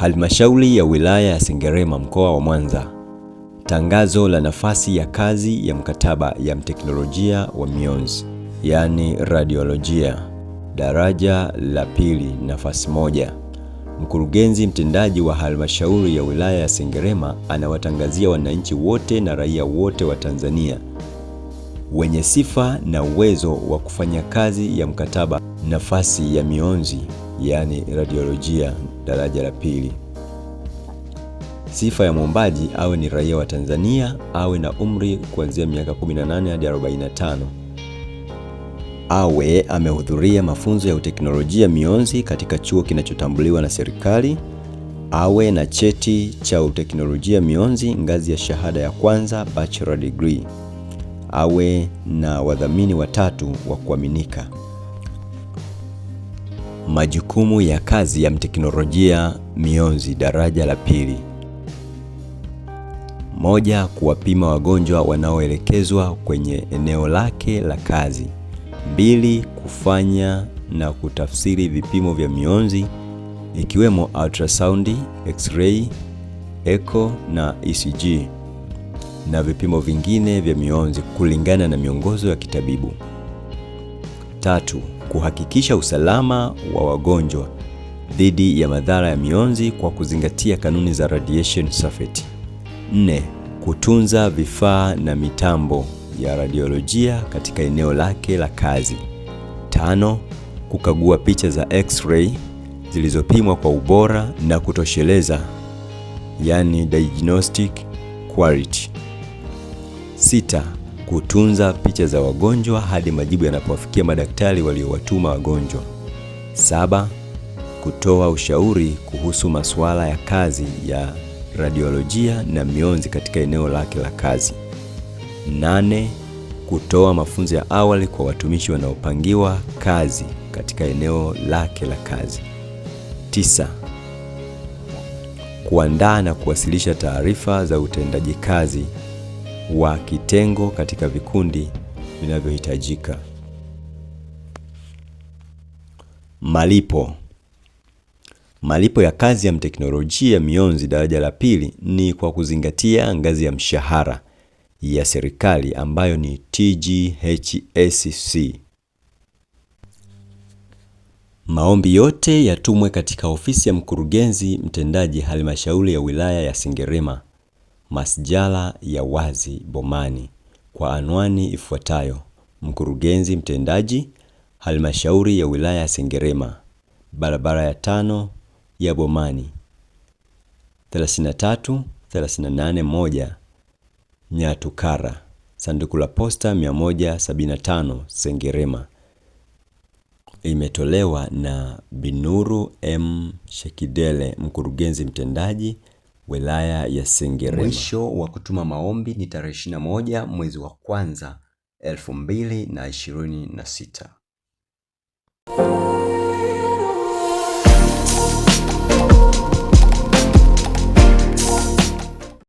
Halmashauri ya wilaya ya Sengerema mkoa wa Mwanza. Tangazo la nafasi ya kazi ya mkataba ya mteknolojia wa mionzi, yani radiolojia, daraja la pili, nafasi moja. Mkurugenzi mtendaji wa halmashauri ya wilaya ya Sengerema anawatangazia wananchi wote na raia wote wa Tanzania wenye sifa na uwezo wa kufanya kazi ya mkataba nafasi ya mionzi, yani radiolojia, daraja la pili. Sifa ya mwombaji awe ni raia wa Tanzania, awe na umri kuanzia miaka 18 hadi 45. Awe amehudhuria mafunzo ya uteknolojia mionzi katika chuo kinachotambuliwa na serikali. Awe na cheti cha uteknolojia mionzi ngazi ya shahada ya kwanza, bachelor degree. Awe na wadhamini watatu wa kuaminika. Majukumu ya kazi ya mteknolojia mionzi daraja la pili: 1. Kuwapima wagonjwa wanaoelekezwa kwenye eneo lake la kazi. 2. Kufanya na kutafsiri vipimo vya mionzi ikiwemo ultrasound, x-ray, echo na ECG na vipimo vingine vya mionzi kulingana na miongozo ya kitabibu. 3. Kuhakikisha usalama wa wagonjwa dhidi ya madhara ya mionzi kwa kuzingatia kanuni za radiation safety. 4. Kutunza vifaa na mitambo ya radiolojia katika eneo lake la kazi. 5. Kukagua picha za x-ray zilizopimwa kwa ubora na kutosheleza, yani diagnostic quality. 6. Kutunza picha za wagonjwa hadi majibu yanapowafikia madaktari waliowatuma wagonjwa. 7. Kutoa ushauri kuhusu masuala ya kazi ya radiolojia na mionzi katika eneo lake la kazi. 8. Kutoa mafunzo ya awali kwa watumishi wanaopangiwa kazi katika eneo lake la kazi. 9. Kuandaa na kuwasilisha taarifa za utendaji kazi wa kitengo katika vikundi vinavyohitajika. Malipo ya kazi ya mteknolojia mionzi daraja la pili ni kwa kuzingatia ngazi ya mshahara ya serikali ambayo ni TGHSC. Maombi yote yatumwe katika ofisi ya mkurugenzi mtendaji halmashauri ya wilaya ya Sengerema, masjala ya wazi Bomani, kwa anwani ifuatayo: mkurugenzi mtendaji halmashauri ya wilaya ya Sengerema, barabara ya 5 ya Bomani, 33381 Nyatukara, sanduku la posta 175 Sengerema. Imetolewa na Binuru M. Shekidele, mkurugenzi mtendaji wilaya ya Sengerema. Mwisho wa kutuma maombi ni tarehe 21 mwezi wa kwanza 2026.